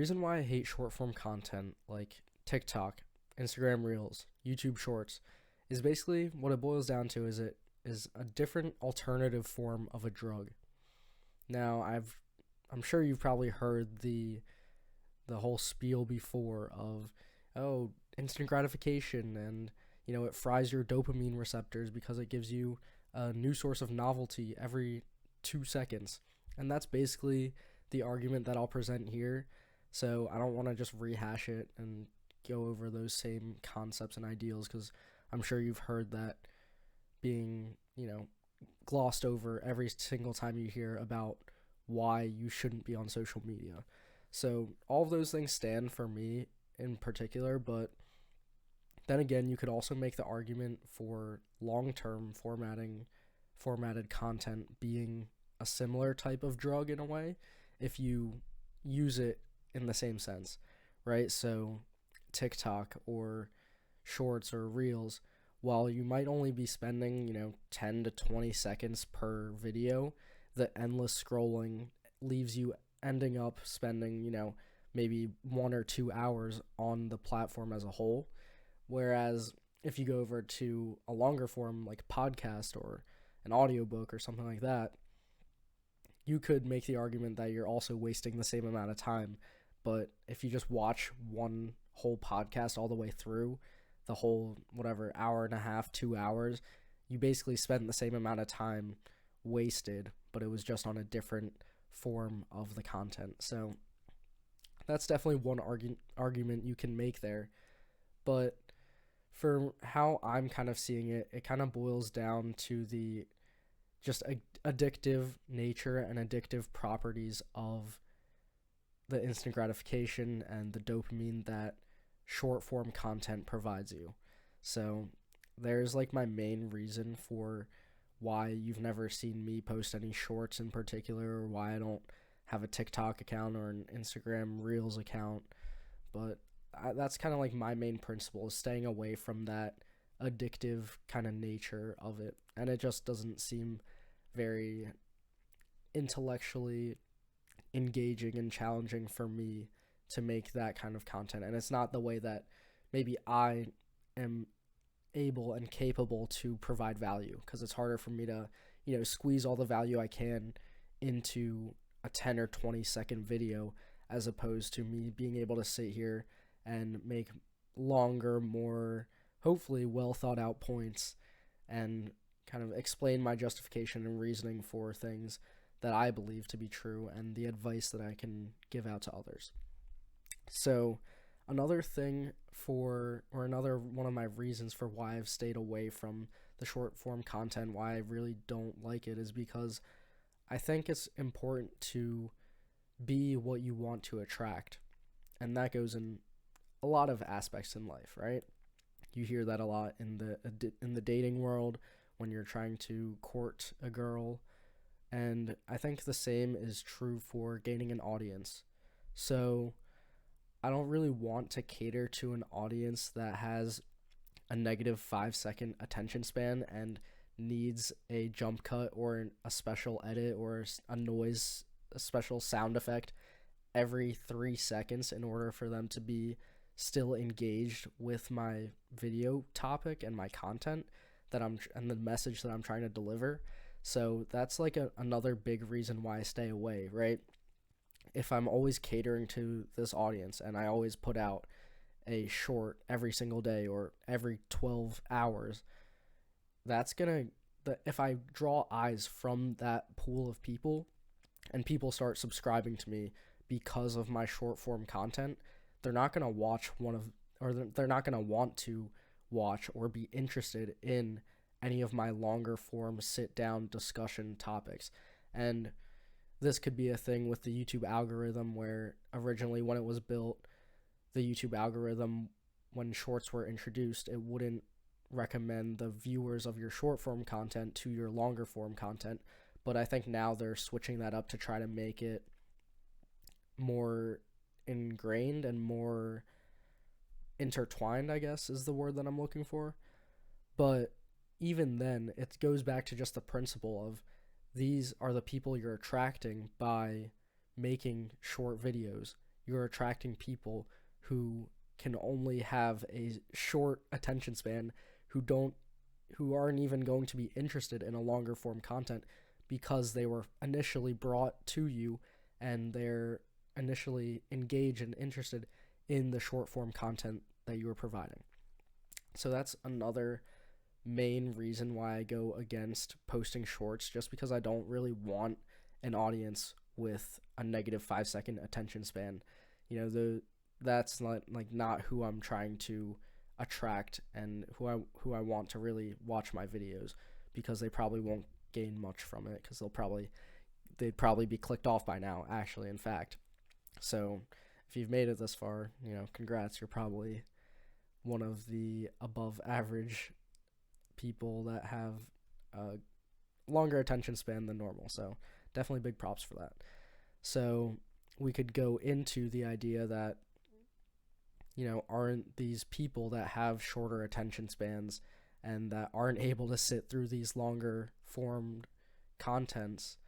reason why I hate short form content like TikTok, Instagram Reels, YouTube Shorts is basically what it boils down to is it is a different alternative form of a drug. Now, I'm sure you've probably heard the whole spiel before of instant gratification and it fries your dopamine receptors because it gives you a new source of novelty every 2 seconds. And that's basically the argument that I'll present here. So I don't want to just rehash it and go over those same concepts and ideals because I'm sure you've heard that being, glossed over every single time you hear about why you shouldn't be on social media. So all of those things stand for me in particular, but then again, you could also make the argument for long-term formatted content being a similar type of drug in a way if you use it in the same sense, right? So TikTok or shorts or reels, while you might only be spending, 10 to 20 seconds per video, the endless scrolling leaves you ending up spending, maybe 1 or 2 hours on the platform as a whole. Whereas if you go over to a longer form like podcast or an audiobook or something like that, you could make the argument that you're also wasting the same amount of time. But if you just watch one whole podcast all the way through, the whole whatever hour and a half, 2 hours, you basically spent the same amount of time wasted, but it was just on a different form of the content. So that's definitely one argument you can make there. But for how I'm kind of seeing it, it kind of boils down to the just addictive nature and addictive properties of the instant gratification and the dopamine that short form content provides you. So there's like my main reason for why you've never seen me post any shorts in particular, or why I don't have a TikTok account or an Instagram Reels account. But that's kind of like my main principle is staying away from that addictive kind of nature of it. And it just doesn't seem very intellectually engaging and challenging for me to make that kind of content. And it's not the way that maybe I am able and capable to provide value, because it's harder for me to, squeeze all the value I can into a 10 or 20-second video as opposed to me being able to sit here and make longer, more hopefully well thought out points and kind of explain my justification and reasoning for things that I believe to be true and the advice that I can give out to others. So another thing another one of my reasons for why I've stayed away from the short form content, why I really don't like it, is because I think it's important to be what you want to attract. And that goes in a lot of aspects in life, right? You hear that a lot in the dating world when you're trying to court a girl. And I think the same is true for gaining an audience. So I don't really want to cater to an audience that has a negative 5-second attention span and needs a jump cut or a special edit or a special sound effect every 3 seconds in order for them to be still engaged with my video topic and my content and the message that I'm trying to deliver. So that's like another big reason why I stay away, right? If I'm always catering to this audience and I always put out a short every single day or every 12 hours, if I draw eyes from that pool of people and people start subscribing to me because of my short form content, they're not going to they're not going to want to watch or be interested in any of my longer form sit down discussion topics. And this could be a thing with the YouTube algorithm, where originally when it was built, the YouTube algorithm, when shorts were introduced, it wouldn't recommend the viewers of your short form content to your longer form content. But I think now they're switching that up to try to make it more ingrained and more intertwined, I guess is the word that I'm looking for. But even then, it goes back to just the principle of these are the people you're attracting by making short videos. you're attracting people who can only have a short attention span, who aren't even going to be interested in a longer form content because they were initially brought to you and they're initially engaged and interested in the short form content that you were providing. So that's another main reason why I go against posting shorts, just because I don't really want an audience with a negative 5 second attention span. That's not who I'm trying to attract and who I want to really watch my videos, because they probably won't gain much from it, because they'd probably be clicked off by now, actually, in fact. So if you've made it this far, congrats, you're probably one of the above average people that have a longer attention span than normal. So definitely big props for that. So we could go into the idea that, aren't these people that have shorter attention spans and that aren't able to sit through these longer formed contents,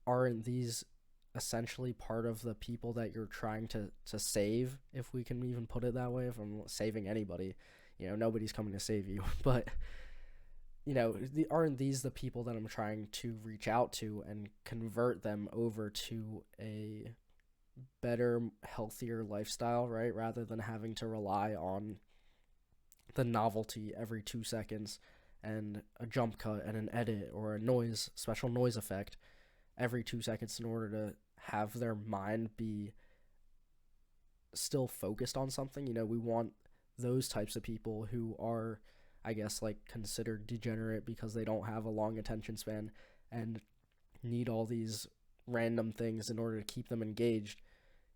aren't these essentially part of the people that you're trying to save, if we can even put it that way? If I'm saving anybody, nobody's coming to save you, but aren't these the people that I'm trying to reach out to and convert them over to a better, healthier lifestyle, right? Rather than having to rely on the novelty every 2 seconds and a jump cut and an edit or a special noise effect every 2 seconds in order to have their mind be still focused on something. We want those types of people who are, I guess, considered degenerate because they don't have a long attention span and need all these random things in order to keep them engaged.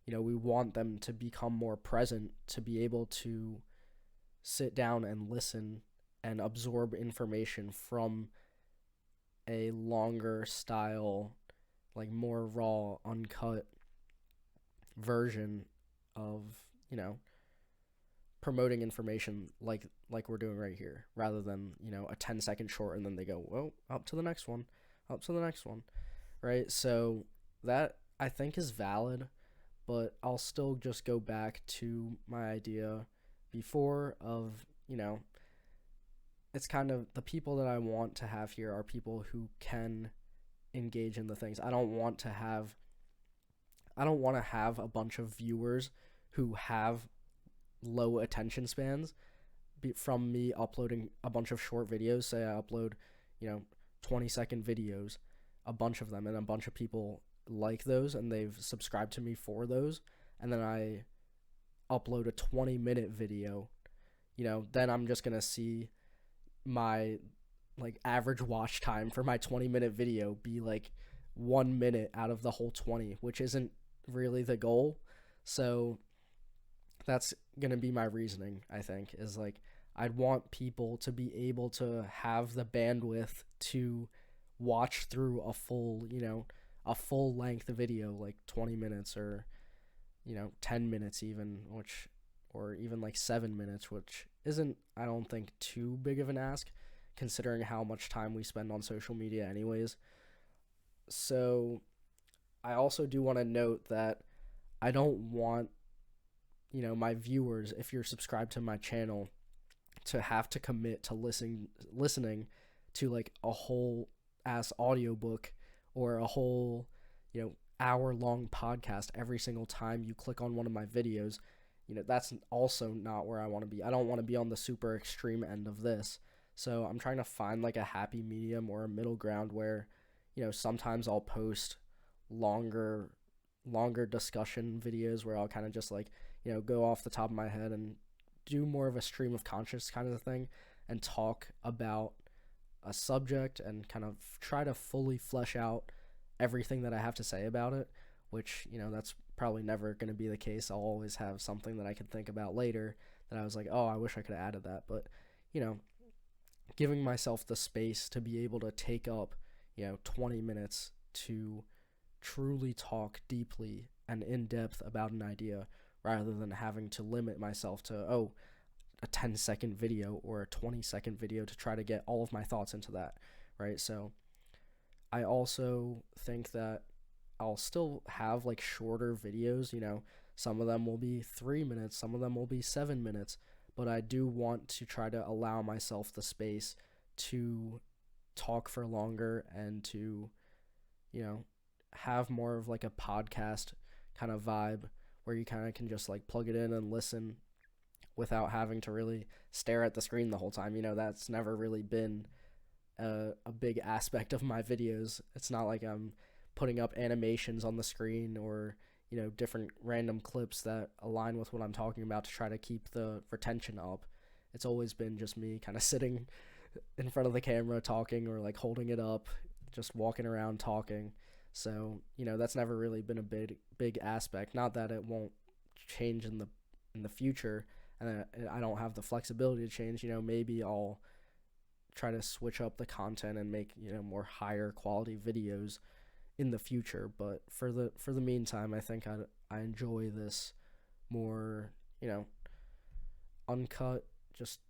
We want them to become more present, to be able to sit down and listen and absorb information from a longer style, more raw, uncut version of, promoting information like we're doing right here, rather than, a 10-second short and then they go, well, up to the next one, right? So that, I think, is valid, but I'll still just go back to my idea before of, it's kind of the people that I want to have here are people who can engage in the things. I don't want to have a bunch of viewers who have low attention spans from me uploading a bunch of short videos. Say I upload 20-second videos, a bunch of them, and a bunch of people like those and they've subscribed to me for those, and then I upload a 20-minute video. Then I'm just gonna see my average watch time for my 20-minute video be 1 minute out of the whole 20, which isn't really the goal. So that's gonna be my reasoning, I think, is I'd want people to be able to have the bandwidth to watch through a full length video, 20 minutes or 10 minutes even, or even 7 minutes, which isn't, I don't think, too big of an ask considering how much time we spend on social media anyways. So I also do want to note that I don't want my viewers, if you're subscribed to my channel, to have to commit to listening to a whole ass audiobook or a whole hour-long podcast every single time you click on one of my videos. That's also not where I want to be. I don't want to be on the super extreme end of this. So I'm trying to find a happy medium or a middle ground where, sometimes I'll post longer discussion videos where I'll kind of just go off the top of my head and do more of a stream of conscious kind of thing and talk about a subject and kind of try to fully flesh out everything that I have to say about it, which, that's probably never going to be the case. I'll always have something that I can think about later that I was oh, I wish I could have added that. But, giving myself the space to be able to take up, 20 minutes to truly talk deeply and in depth about an idea, rather than having to limit myself to, a 10-second video or a 20-second video to try to get all of my thoughts into that, right? So I also think that I'll still have shorter videos, Some of them will be 3 minutes, some of them will be 7 minutes, but I do want to try to allow myself the space to talk for longer and to, you know, have more of like a podcast kind of vibe where you kind of can just like plug it in and listen without having to really stare at the screen the whole time. That's never really been a big aspect of my videos. It's not like I'm putting up animations on the screen or, different random clips that align with what I'm talking about to try to keep the retention up. It's always been just me kind of sitting in front of the camera talking or like holding it up, just walking around talking. So, that's never really been a big aspect. Not that it won't change in the future, and I don't have the flexibility to change. Maybe I'll try to switch up the content and make, more higher quality videos in the future. But for the meantime, I think I enjoy this more, uncut, just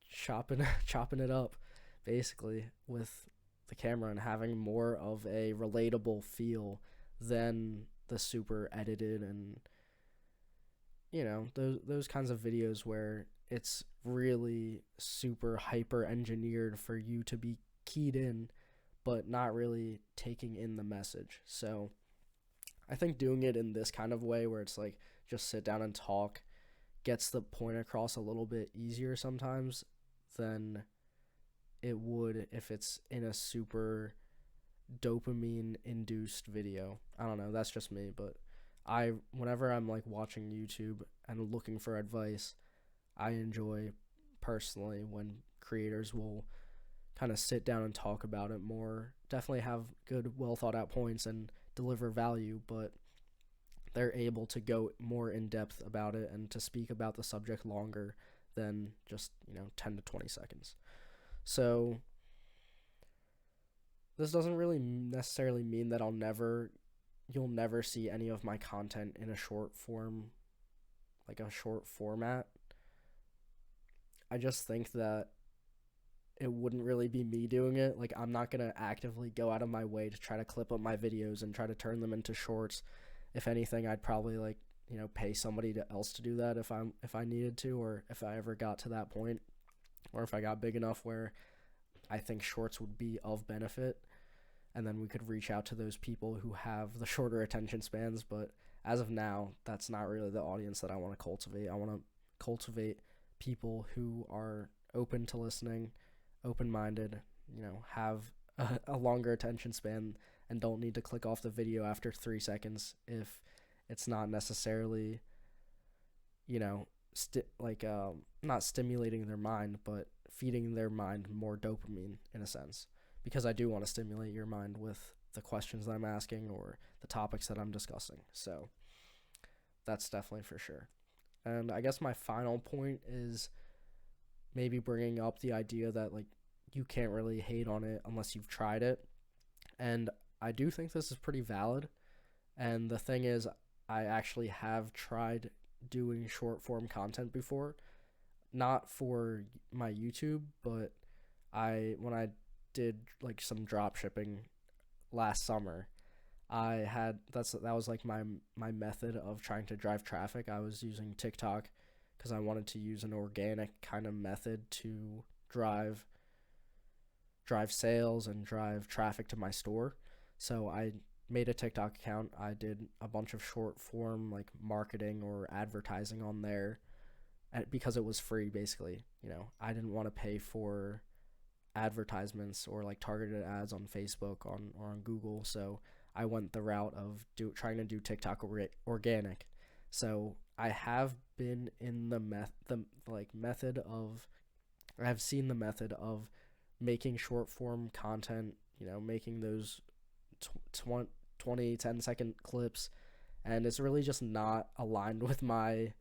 chopping it up basically with the camera and having more of a relatable feel than the super edited and those kinds of videos where it's really super hyper engineered for you to be keyed in but not really taking in the message. So I think doing it in this kind of way where it's like just sit down and talk gets the point across a little bit easier sometimes than it would if it's in a super dopamine induced video. I don't know, that's just me, but whenever I'm like watching YouTube and looking for advice, I enjoy personally when creators will kind of sit down and talk about it more. Definitely have good, well thought out points and deliver value, but they're able to go more in depth about it and to speak about the subject longer than just 10 to 20 seconds. So this doesn't really necessarily mean that you'll never see any of my content in a short form, like a short format. I just think that it wouldn't really be me doing it. Like, I'm not going to actively go out of my way to try to clip up my videos and try to turn them into shorts. If anything, I'd probably pay somebody else to do that if I needed to, or if I ever got to that point, or if I got big enough where I think shorts would be of benefit, and then we could reach out to those people who have the shorter attention spans. But as of now, that's not really the audience that I want to cultivate. I want to cultivate people who are open to listening, open-minded, have a longer attention span and don't need to click off the video after 3 seconds if it's not necessarily, not stimulating their mind, but feeding their mind more dopamine in a sense. Because I do want to stimulate your mind with the questions that I'm asking or the topics that I'm discussing. So that's definitely for sure. And I guess my final point is maybe bringing up the idea that you can't really hate on it unless you've tried it. And I do think this is pretty valid. And the thing is, I actually have tried doing short form content before, not for my YouTube, but when I did some drop shipping last summer, that was my method of trying to drive traffic. I was using TikTok because I wanted to use an organic kind of method to drive sales and drive traffic to my store. So I made a TikTok account. I did a bunch of short form marketing or advertising on there because it was free basically. I didn't want to pay for advertisements or targeted ads on Facebook or on Google, so I went the route of trying to do TikTok organic. So I have been in the method of, I have seen the method of making short form content, making those 10-second clips, and it's really just not aligned with my,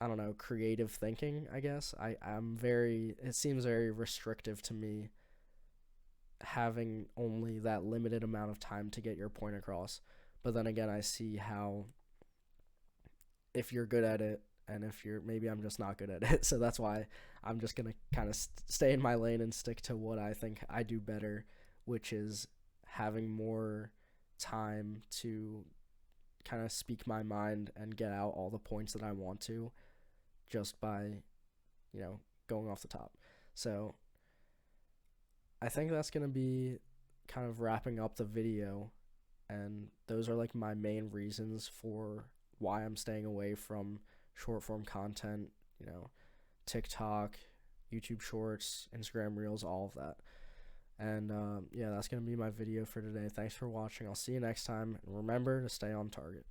I don't know, creative thinking, I guess. It seems very restrictive to me having only that limited amount of time to get your point across. But then again, I see how if you're good at it, and maybe I'm just not good at it. So that's why I'm just going to kind of stay in my lane and stick to what I think I do better, which is having more time to kind of speak my mind and get out all the points that I want to just by, going off the top. So I think that's going to be kind of wrapping up the video. And those are like my main reasons for why I'm staying away from short form content, TikTok, YouTube Shorts, Instagram Reels, all of that. And yeah, that's going to be my video for today. Thanks for watching. I'll see you next time. And remember to stay on target.